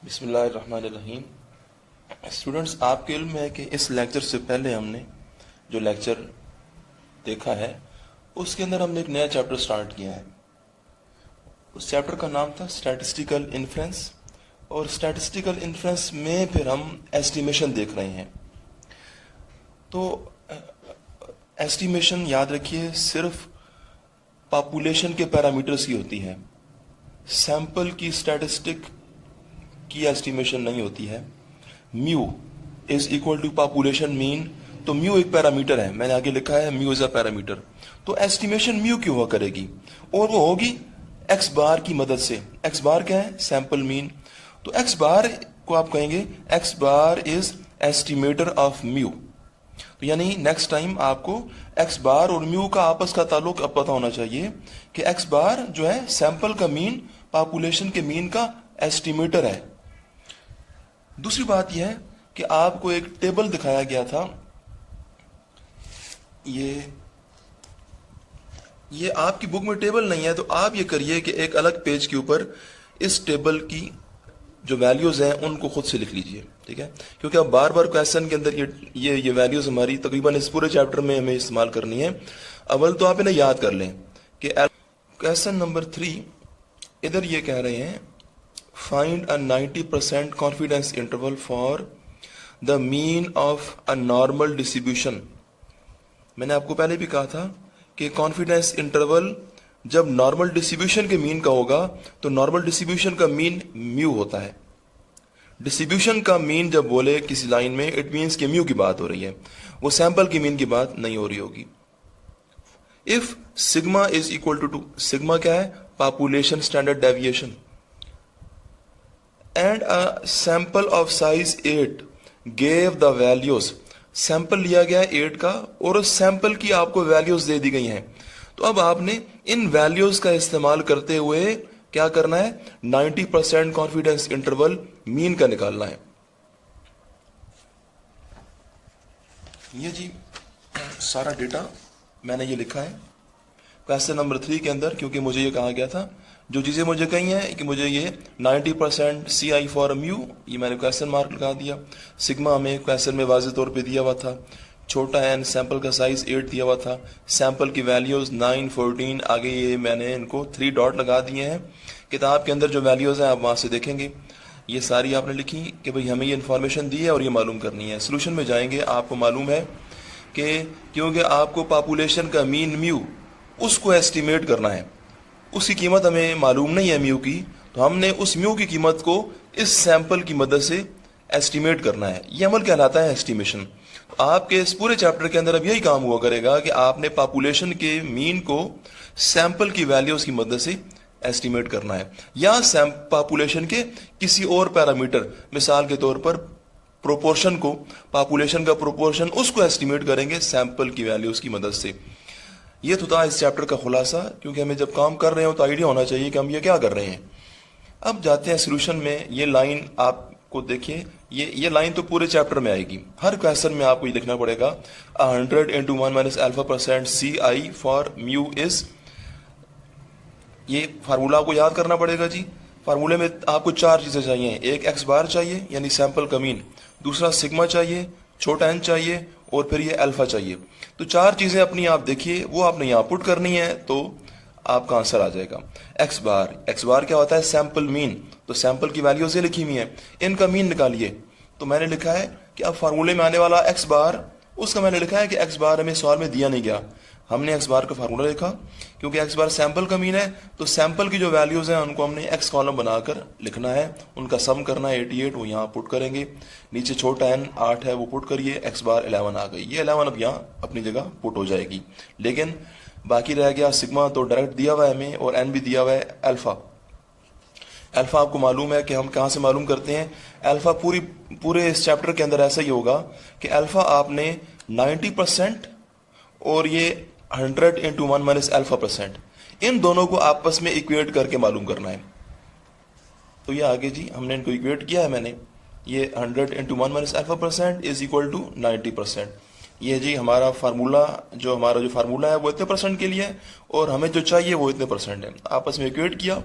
बिस्मिल्लाहिर्रहमानिर्रहीम। स्टूडेंट्स, आपके इल्म में है कि इस लेक्चर से पहले हमने जो लेक्चर देखा है उसके अंदर हमने एक नया चैप्टर स्टार्ट किया है। उस चैप्टर का नाम था स्टैटिस्टिकल इन्फ्रेंस, और स्टैटिस्टिकल इन्फ्रेंस में फिर हम एस्टिमेशन देख रहे हैं। तो एस्टिमेशन याद रखिए सिर्फ पॉपुलेशन के पैरामीटर्स की होती है, सैंपल की स्टैटिस्टिक की एस्टिमेशन नहीं होती है। Mu is equal to population mean, तो म्यू एक पैरामीटर है, मैंने आगे लिखा है म्यू इज अ पैरामीटर। तो एस्टिमेशन म्यू की हुआ करेगी और वो होगी एक्स बार की मदद से। एक्स बार क्या है? Sample mean. तो एक्स बार को आप कहेंगे x bar is estimator of mu. तो यानी नेक्स्ट टाइम आपको एक्स बार और म्यू का आपस का ताल्लुक अब पता होना चाहिए कि एक्स बार जो है सैंपल का मीन पॉपुलेशन के मीन का एस्टिमेटर है। दूसरी बात यह है कि आपको एक टेबल दिखाया गया था, ये आपकी बुक में टेबल नहीं है, तो आप ये करिए कि एक अलग पेज के ऊपर इस टेबल की जो वैल्यूज हैं उनको खुद से लिख लीजिए, ठीक है? क्योंकि अब बार बार क्वेश्चन के अंदर ये वैल्यूज हमारी तकरीबन इस पूरे चैप्टर में हमें इस्तेमाल करनी है। अव्वल तो आप इन्हें याद कर लें कि क्वेश्चन नंबर 3 इधर ये कह रहे हैं find a 90% confidence interval for the mean of a normal distribution। मैंने आपको पहले भी कहा था कि कॉन्फिडेंस इंटरवल जब नॉर्मल डिस्ट्रीब्यूशन के मीन का होगा तो नॉर्मल डिस्ट्रीब्यूशन का मीन म्यू होता है। डिस्ट्रीब्यूशन का मीन जब बोले किसी लाइन में, इट मीन्स कि म्यू की बात हो रही है, वो सैंपल की मीन की बात नहीं हो रही होगी। If sigma is equal to 2, sigma क्या है? Population standard deviation, and a sample of size 8 gave the values. Sample लिया गया है 8 का और उस सैंपल की आपको वैल्यूज दे दी गई हैं। तो अब आपने इन वैल्यूज का इस्तेमाल करते हुए क्या करना है? 90% कॉन्फिडेंस इंटरवल मीन का निकालना है। ये जी सारा डेटा मैंने ये लिखा है क्वेश्चन नंबर 3 के अंदर, क्योंकि मुझे ये कहा गया था जो चीज़ें मुझे कही हैं कि मुझे ये 90% CI फॉर म्यू, ये मैंने क्वेश्चन मार्क लगा दिया। सिग्मा हमें क्वेश्चन में वाज़ेह तौर पे दिया हुआ था, छोटा एन सैंपल का साइज 8 दिया हुआ था, सैंपल की वैल्यूज़ 9, 14, आगे ये मैंने इनको 3 डॉट लगा दिए हैं। किताब के अंदर जो वैल्यूज़ हैं आप वहाँ से देखेंगे, ये सारी आपने लिखी कि भाई हमें ये इन्फॉर्मेशन दी है और ये मालूम करनी है। सोल्यूशन में जाएंगे, आपको मालूम है कि क्योंकि आपको पॉपुलेशन का मीन म्यू उसको एस्टिमेट करना है, उसकी कीमत हमें मालूम नहीं है म्यू की, तो हमने उस म्यू की कीमत को इस सैंपल की मदद से एस्टिमेट करना है। यह अमल कहलाता है एस्टिमेशन। तो आपके इस पूरे चैप्टर के अंदर अब यही काम हुआ करेगा कि आपने पॉपुलेशन के मीन को सैंपल की वैल्यूज की मदद से एस्टिमेट करना है, या पॉपुलेशन के किसी और पैरामीटर, मिसाल के तौर पर प्रोपोर्शन को, पॉपुलेशन का प्रोपोर्शन, उसको एस्टिमेट करेंगे सैंपल की वैल्यूज की मदद से। ये तो था इस चैप्टर का खुलासा, क्योंकि हमें जब काम कर रहे हो तो आइडिया होना चाहिए कि हम ये क्या कर रहे हैं। अब जाते हैं सोल्यूशन में। ये लाइन आपको देखिए, ये लाइन तो पूरे चैप्टर में आएगी। हर क्वेश्चन में आपको ये लिखना पड़ेगा 100 × 1 - α% CI फॉर म्यू इज, ये फार्मूला आपको याद करना पड़ेगा जी। फार्मूले में आपको 4 चीज़ें चाहिए, एक एक्स बार चाहिए यानी सैंपल का मीन, दूसरा सिग्मा चाहिए, छोटा एन चाहिए, और फिर ये अल्फा चाहिए। तो 4 चीज़ें अपनी आप देखिए, वो आपने यहाँ पुट करनी है तो आपका आंसर आ जाएगा। एक्स बार क्या होता है? Sample mean. तो सैंपल की वैल्यूज ये लिखी हुई हैं, इनका मीन निकालिए। तो मैंने लिखा है कि अब फार्मूले में आने वाला एक्स बार, उसका मैंने लिखा है कि एक्स बार हमें सवाल में दिया नहीं गया, हमने एक्स बार का फार्मूला लिखा। क्योंकि एक्स बार सैंपल का मीन है तो सैंपल की जो वैल्यूज हैं उनको हमने एक्स कॉलम बनाकर लिखना है, उनका सम करना है 88, वो यहाँ पुट करेंगे। नीचे छोटा एन 8 है, वो पुट करिए, एक्स बार 11 आ गई। ये 11 अब यहाँ अपनी जगह पुट हो जाएगी। लेकिन बाकी रह गया सिग्मा, तो डायरेक्ट दिया हुआ है हमें, और एन भी दिया हुआ है अल्फा। अल्फा आपको मालूम है कि हम कहाँ से मालूम करते हैं? अल्फा पूरे इस चैप्टर के अंदर ऐसा ही होगा कि अल्फा आपने 90% और ये 100 × 1 - α%, इन दोनों को आपस में इक्वेट करके मालूम करना है। तो ये आगे जी हमने इनको इक्वेट किया है मैंने, ये 100 × 1 - α% इज इक्वल टू 90%। ये जी हमारा फार्मूला जो फार्मूला है वो इतने % के लिए है, और हमें जो चाहिए वो इतने % है। आपस में इक्वेट किया,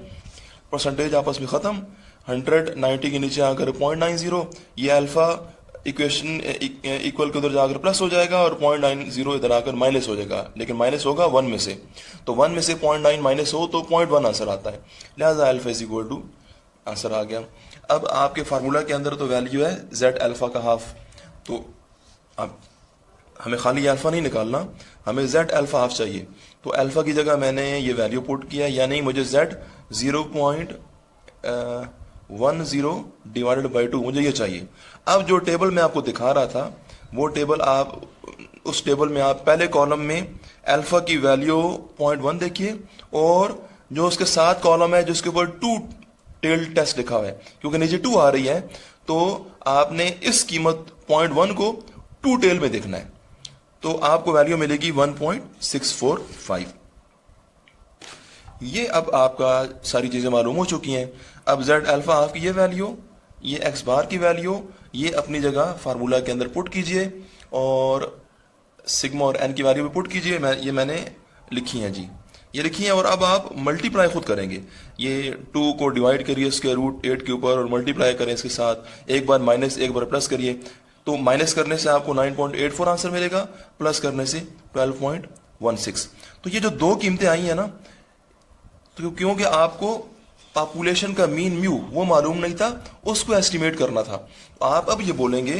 परसेंटेज आपस में ख़त्म, 100 90 के नीचे आकर 0.90, ये अल्फा इक्वेशन इक्वल के उधर जाकर प्लस हो जाएगा और 0.90 इधर आकर माइनस हो जाएगा, लेकिन माइनस होगा 1 में से, तो 1 में से 0.9 माइनस हो तो 0.1 आंसर आता है, लिहाजा alpha is equal to answer आ गया। अब आपके फार्मूला के अंदर तो वैल्यू है z अल्फा का हाफ, तो अब हमें खाली अल्फा नहीं निकालना, हमें z अल्फा हाफ चाहिए, तो अल्फा की जगह मैंने ये वैल्यू पुट किया, यानी मुझे z 0.10 डिवाइडेड बाई 2 मुझे ये चाहिए। अब जो टेबल मैं आपको दिखा रहा था वो टेबल, आप उस टेबल में आप पहले कॉलम में अल्फा की वैल्यू 0.1 देखिए, और जो उसके साथ कॉलम है जिसके ऊपर 2 टेल टेस्ट लिखा हुआ है, क्योंकि नीचे 2 आ रही है तो आपने इस कीमत 0.1 को 2 टेल में देखना है, तो आपको वैल्यू मिलेगी 1.645। ये अब आपका सारी चीजें मालूम हो चुकी हैं। अब z अल्फा हाफ की ये वैल्यू, ये x बार की वैल्यू, ये अपनी जगह फार्मूला के अंदर पुट कीजिए, और सिग्मा और n की वैल्यू भी पुट कीजिए। ये मैंने लिखी है जी, ये लिखी है, और अब आप मल्टीप्लाई खुद करेंगे, ये 2 को डिवाइड करिए इसके रूट 8 के ऊपर और मल्टीप्लाई करें इसके साथ, एक बार माइनस एक बार प्लस करिए, तो माइनस करने से आपको 9.84 आंसर मिलेगा, प्लस करने से 12.16। तो ये जो दो कीमतें आई हैं ना, तो क्योंकि आपको पॉपुलेशन का मीन म्यू वो मालूम नहीं था, उसको एस्टिमेट करना था, तो आप अब ये बोलेंगे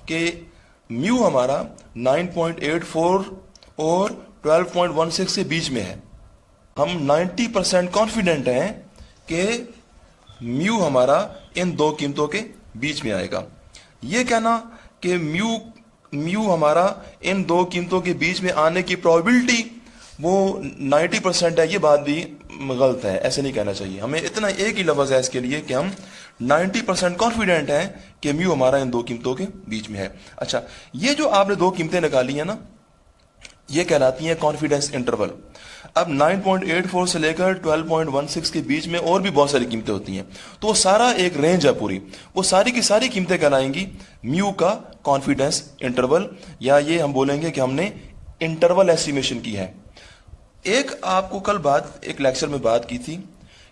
कि म्यू हमारा 9.84 और 12.16 के बीच में है। हम 90% कॉन्फिडेंट हैं कि म्यू हमारा इन दो कीमतों के बीच में आएगा। ये कहना कि म्यू हमारा इन दो कीमतों के बीच में आने की प्रोबेबिलिटी वो 90% है, ये बात भी गलत है, ऐसे नहीं कहना चाहिए। हमें इतना एक ही लफ्ज़ है इसके लिए कि हम 90% कॉन्फिडेंट हैं कि म्यू हमारा इन दो कीमतों के बीच में है। अच्छा, ये जो आपने दो कीमतें निकाली है ना, ये कहलाती हैं कॉन्फिडेंस इंटरवल। अब 9.84 से लेकर 12.16 के बीच में और भी बहुत सारी कीमतें होती हैं, तो वो सारा एक रेंज है पूरी, वो सारी की सारी कीमतें कहलाएंगी म्यू का कॉन्फिडेंस इंटरवल, या ये हम बोलेंगे कि हमने इंटरवल एस्टिमेशन की है। एक आपको कल एक लेक्चर में बात की थी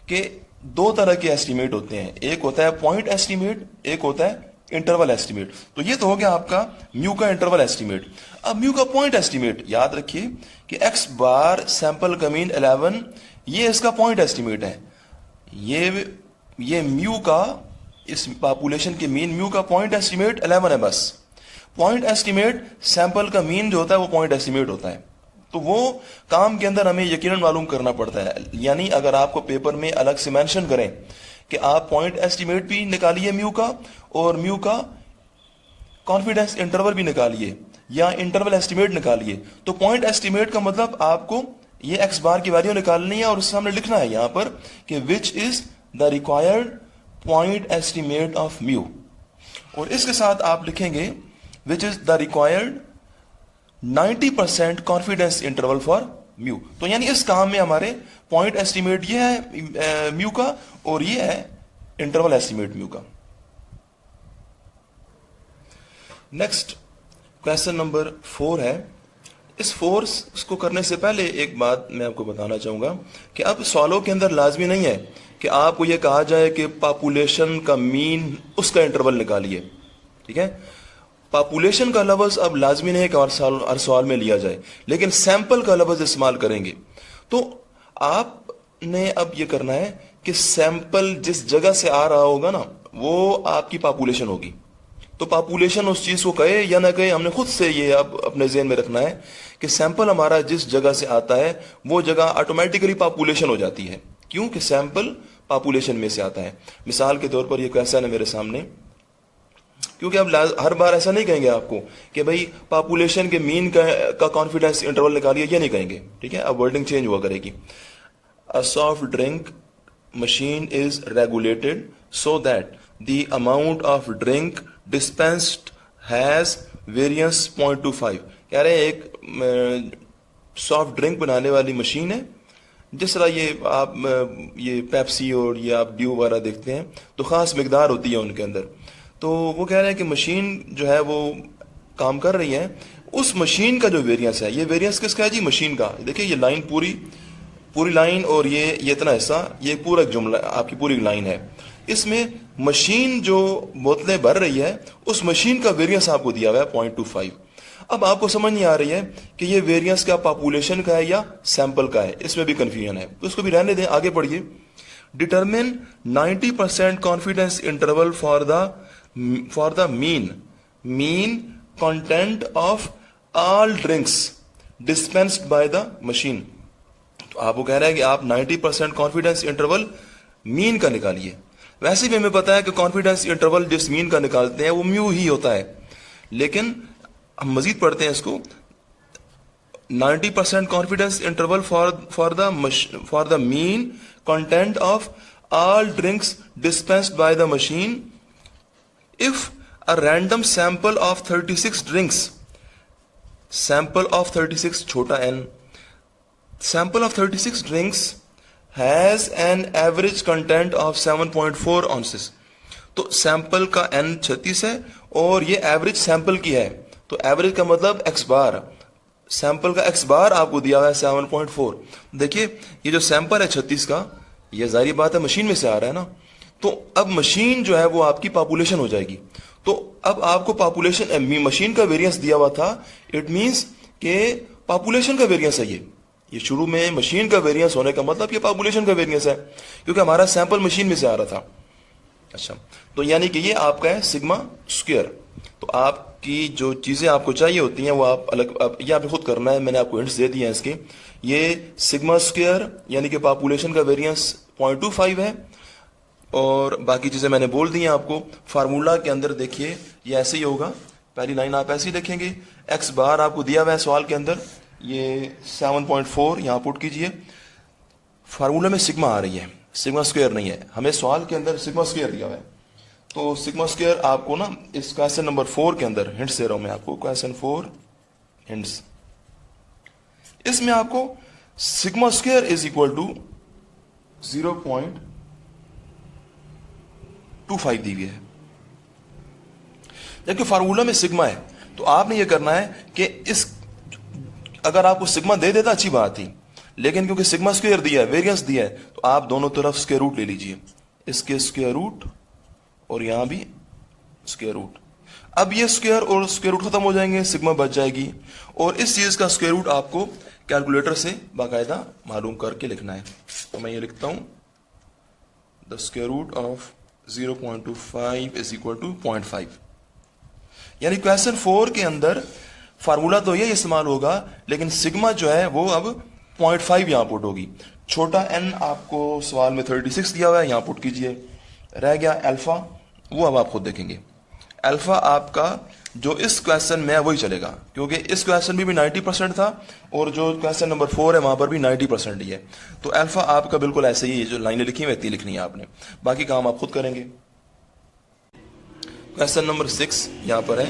कि दो तरह के एस्टिमेट होते हैं, एक होता है पॉइंट एस्टिमेट, एक होता है इंटरवल एस्टिमेट। तो ये तो हो गया आपका म्यू का इंटरवल एस्टिमेट। अब म्यू का पॉइंट एस्टिमेट याद रखिए कि x बार सैंपल का मीन 11, ये इसका पॉइंट एस्टिमेट है। ये म्यू का, इस पॉपुलेशन के मीन म्यू का पॉइंट एस्टिमेट 11 है बस। पॉइंट एस्टिमेट सैंपल का मीन जो होता है वो पॉइंट एस्टिमेट होता है, तो वो काम के अंदर हमें यकीनन मालूम करना पड़ता है। यानी अगर आपको पेपर में अलग से मेंशन करें कि आप पॉइंट एस्टिमेट भी निकालिए म्यू का, और म्यू का कॉन्फिडेंस इंटरवल भी निकालिए, या इंटरवल एस्टिमेट निकालिए, तो पॉइंट एस्टिमेट का मतलब आपको ये x बार की वैल्यू निकालनी है और उससे हमने लिखना है यहां पर कि which is the required point estimate of mu, और इसके साथ आप लिखेंगे which is the required 90% confidence interval for mu. तो यानी इस काम में हमारे पॉइंट एस्टिमेट ये है म्यू का, और ये है इंटरवल एस्टिमेट म्यू का। नेक्स्ट क्वेश्चन नंबर 4 है। इस 4 को करने से पहले एक बात मैं आपको बताना चाहूंगा कि अब सवालों के अंदर लाजमी नहीं है कि आपको यह कहा जाए कि पॉपुलेशन का मीन उसका इंटरवल निकालिए, ठीक है। पॉपुलेशन का लफ्ज अब लाजमी नहीं है कि हर सवाल में लिया जाए, लेकिन सैंपल का लफ्ज इस्तेमाल करेंगे। तो आपने अब यह करना है कि सैंपल जिस जगह से आ रहा होगा ना, वो आपकी पॉपुलेशन होगी। तो पॉपुलेशन उस चीज को कहे या ना कहे, हमने खुद से ये अब अपने ज़हन में रखना है कि सैंपल हमारा जिस जगह से आता है वो जगह ऑटोमेटिकली पॉपुलेशन हो जाती है, क्योंकि सैंपल पॉपुलेशन में से आता है। मिसाल के तौर पर ये क्वेश्चन है मेरे सामने, क्योंकि अब हर बार ऐसा नहीं कहेंगे आपको कि भाई पॉपुलेशन के मीन का कॉन्फिडेंस इंटरवल निकालिए, ये नहीं कहेंगे, ठीक है। अब वर्डिंग चेंज हुआ करेगी। A soft drink machine is regulated so that the amount of drink dispensed has variance 0.25। कह रहे हैं एक सॉफ्ट ड्रिंक बनाने वाली मशीन है, जिस तरह ये आप ये पेप्सी और ये आप ड्यू वगैरह देखते हैं तो खास मिकदार होती है उनके अंदर। तो वो कह रहे हैं कि मशीन जो है वो काम कर रही है, उस मशीन का जो वेरियंस है, ये वेरियंस किसका है जी? मशीन का। देखिए ये लाइन पूरी लाइन और ये इतना हिस्सा, ये पूरा जुमला आपकी पूरी लाइन है, इसमें मशीन जो बोतलें भर रही है उस मशीन का वेरियंस आपको दिया हुआ है 0.25। अब आपको समझ नहीं आ रही है कि ये वेरियंस क्या पॉपुलेशन का है या सैंपल का है, इसमें भी कंफ्यूजन है, तो इसको भी रहने दें, आगे बढ़िए। Determine 90% confidence interval for the mean content of all drinks dispensed by the machine. तो आपको कह रहा है कि आप 90% कॉन्फिडेंस इंटरवल मीन का निकालिए। वैसे भी हमें पता है कि कॉन्फिडेंस इंटरवल जिस मीन का निकालते हैं वो म्यू ही होता है, लेकिन हम मजीद पढ़ते हैं इसको। 90% confidence interval for the mean content of all drinks dispensed by the machine if a random sample of 36 drinks, sample of 36 छोटा n, sample of 36 drinks has an average content of 7.4 ounces। तो sample का n 36 है और ये average sample की है, तो average का मतलब x बार, सैंपल का x बार आपको दिया हुआ है 7.4। देखिए ये जो सैंपल है 36 का, ये जाहिर बात है मशीन में से आ रहा है ना, तो अब मशीन जो है वो आपकी पॉपुलेशन हो जाएगी। तो अब आपको पॉपुलेशन मशीन का वेरियंस दिया हुआ था, इट मींस के पॉपुलेशन का वेरियंस है ये शुरू में मशीन का वेरियंस होने का मतलब ये पॉपुलेशन का वेरियंस है, क्योंकि हमारा सैंपल मशीन में से आ रहा था। अच्छा, तो यानी कि ये आपका है सिग्मा स्क्वायर। तो आपकी जो चीजें आपको चाहिए होती हैं वो आप अलग ये आपको खुद करना है, मैंने आपको हिंट्स दे दिए हैं इसके। ये सिग्मा स्क्वायर यानी कि पॉपुलेशन का वेरियंस 0.25 है, और बाकी चीजें मैंने बोल दी हैं आपको। फार्मूला के अंदर देखिए ये ऐसे ही होगा, पहली लाइन आप ऐसे ही देखेंगे, एक्स बार आपको दिया हुआ है सवाल के अंदर, ये 7.4 यहां पुट कीजिए। फार्मूला में सिग्मा आ रही है, सिग्मा स्क्वायर नहीं है, हमें सवाल के अंदर सिग्मा स्क्वायर दिया हुआ है। तो सिग्मा स्क्वायर आपको ना इस क्वेश्चन नंबर 4 के अंदर हिंट्स दे रहा हूं मैं आपको, क्वेश्चन 4 हिंट्स, इसमें आपको sigma square is equal to 0.25 दी हुई है, जबकि फार्मूला में सिग्मा है। तो आपने ये करना है कि इस अगर आपको सिग्मा दे देता अच्छी बात थी, लेकिन क्योंकि सिग्मा स्क्वायर दिया है, वेरियंस दिया है, तो आप दोनों तरफ स्क्वायर रूट ले लीजिए, इसके स्क्वायर रूट और यहां भी स्क्वायर रूट। अब ये स्क्वायर और स्क्वायर रूट खत्म हो जाएंगे, सिग्मा बच जाएगी, और इस चीज का स्क्वायर रूट आपको कैलकुलेटर से बाकायदा मालूम करके लिखना है। तो मैं ये लिखता हूं, the square root of 0.25 is equal to 0.5। यानी क्वेश्चन 4 के अंदर फार्मूला तो ये इस्तेमाल होगा, लेकिन सिग्मा जो है वो अब 0.5 यहां पुट होगी। छोटा n आपको सवाल में 36 दिया हुआ है, यहां पुट कीजिए, रह गया अल्फा, वो अब आप खुद देखेंगे। अल्फा आपका जो इस क्वेश्चन में है वही चलेगा, क्योंकि इस क्वेश्चन में भी 90% था, और जो क्वेश्चन नंबर 4 है वहां पर भी 90% ही है। तो अल्फा आपका बिल्कुल ऐसे ही, जो लाइनें लिखी हुई इतनी लिखनी है आपने, बाकी काम आप खुद करेंगे। क्वेश्चन नंबर 6 यहां पर है,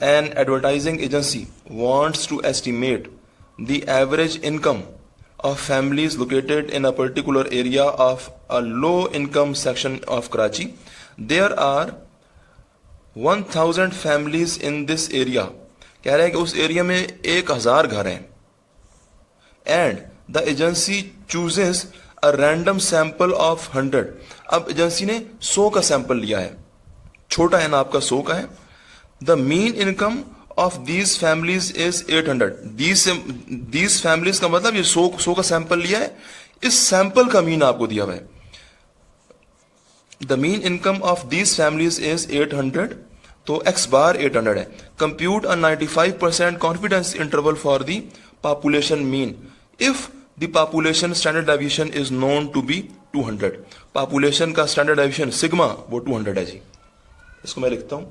an advertising agency wants to estimate the average income of families located in a particular area of a low income section of Karachi. There are 1000 families in this area. कह रहे हैं कि उस area में 1000 घर हैं, and the agency chooses a random sample of 100. अब agency ने 100 का सैंपल लिया है, छोटा n आपका 100 का है। The mean income of these families is 800. These families का मतलब ये 100 का सैंपल लिया है, इस सैंपल का मीन आपको दिया हुआ है। The mean income of these families is 800, तो x बार 800 है। Compute a 95% confidence interval for the population mean if the population standard deviation is known to be 200. Population का standard deviation सिग्मा वो 200 है जी। इसको मैं लिखता हूं,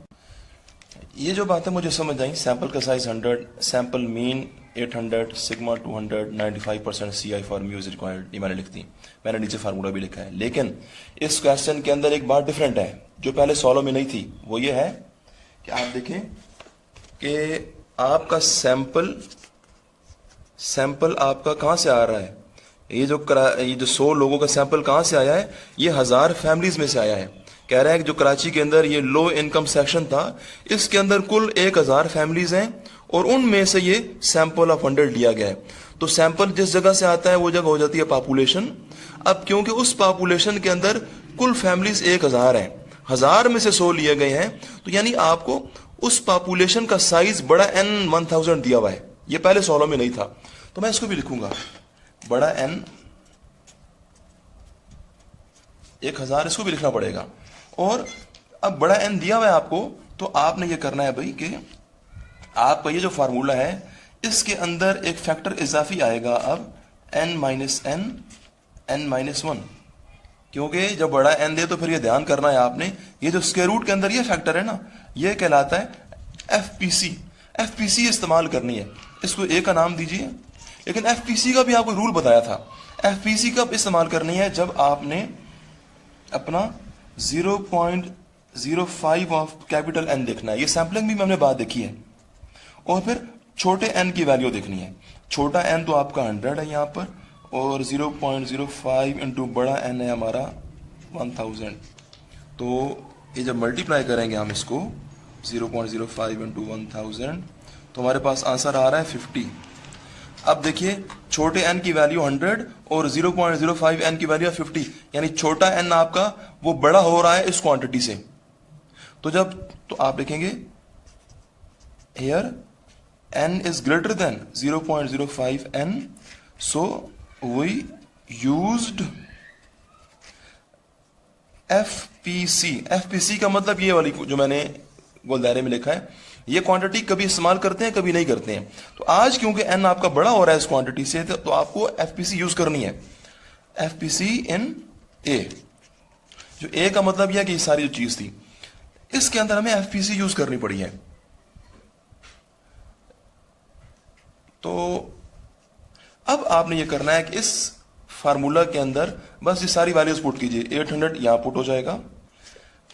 ये जो बातें मुझे समझ आई, सैंपल का size 100, sample mean 800, sigma 200, 95% CI for mu is required, ये मैंने लिख दी। मैंने नीचे फार्मूला भी लिखा है, लेकिन इस क्वेश्चन के अंदर एक बात डिफरेंट है जो पहले सॉल्व में नहीं थी। वो ये है कि आप देखें कि आपका सैंपल आपका कहां से आ रहा है। ये जो 100 लोगों का सैंपल कहां से आया है, ये 1000 फैमिलीज में से आया है। कह रहा है कि जो कराची के अंदर ये लो इनकम सेक्शन था, इसके अंदर कुल 1000 फैमिलीज हैं, और उनमें से ये सैंपल ऑफ 100 लिया गया है। तो सैंपल जिस जगह से आता है वो जगह हो जाती है पॉपुलेशन। अब क्योंकि उस पॉपुलेशन के अंदर कुल फैमिलीज 1000 हैं, 1000 में से 100 लिए गए हैं, तो यानी आपको उस पॉपुलेशन का साइज बड़ा N 1000 दिया हुआ है। ये पहले 16 में नहीं था, तो मैं इसको भी लिखूंगा बड़ा N 1000, इसको भी लिखना पड़ेगा। और अब बड़ा N दिया हुआ है आपको, तो आपने ये करना है भाई कि आपका ये जो फार्मूला है इसके अंदर एक फैक्टर इजाफी आएगा अब n minus n n minus 1, क्योंकि जब बड़ा n दे तो फिर ये ध्यान करना है आपने, ये जो स्क्वायर रूट के अंदर ये फैक्टर है ना, ये कहलाता है FPC। FPC इस्तेमाल करनी है, इसको a का नाम दीजिए। लेकिन FPC का भी आपको रूल बताया था। FPC कब इस्तेमाल करनी है? जब आपने अपना 0.05 ऑफ कैपिटल N देखना है, ये सैम्पलिंग भी हमने बात देखी है। और फिर छोटे n की वैल्यू देखनी है। छोटा n तो आपका 100 है यहाँ पर, और 0.05 इंटू बड़ा n है हमारा 1000। तो ये जब मल्टीप्लाई करेंगे हम इसको 0.05 इंटू 1000, तो हमारे पास आंसर आ रहा है 50। अब देखिए छोटे n की वैल्यू 100 और 0.05 n की वैल्यू 50, यानी छोटा n आपका वो बड़ा हो रहा है इस क्वांटिटी से। तो आप लिखेंगे here n is greater than 0.05 n, so we used FPC। FPC का मतलब ये वाली जो मैंने गोल दायरे में लिखा है, ये क्वांटिटी कभी इस्तेमाल करते हैं कभी नहीं करते हैं। तो आज क्योंकि n आपका बड़ा हो रहा है इस क्वांटिटी से, तो आपको FPC यूज करनी है। FPC इन A, जो A का मतलब यह कि ये सारी जो चीज थी इसके अंदर हमें FPC यूज करनी पड़ी है। तो अब आपने ये करना है कि इस फार्मूला के अंदर बस ये सारी वैल्यूज पुट कीजिए। 800 यहां पुट हो जाएगा,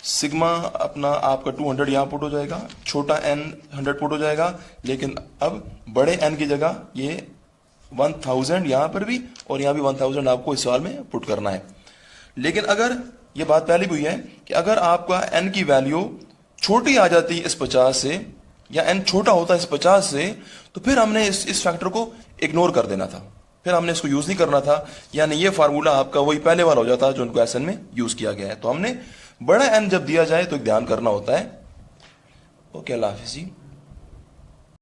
सिग्मा अपना आपका 200 यहां पुट हो जाएगा, छोटा n 100 पुट हो जाएगा। लेकिन अब बड़े n की जगह ये 1000 यहां पर भी और यहां भी 1000 आपको इस सवाल में पुट करना है। लेकिन अगर ये बात पहले भी हुई है कि अगर आपका n की वैल्यू छोटी आ जाती इस 50 से, या n छोटा होता है इस 50 से, तो फिर हमने इस फैक्टर को इग्नोर कर देना था, फिर हमने इसको यूज नहीं करना था। यानी ये फार्मूला आपका वही पहले वाला हो जाता है जो उनको क्वेश्चन में यूज किया गया है। तो हमने बड़ा n जब दिया जाए तो ध्यान करना होता है। ओके, अल्लाह हाफिज़ जी।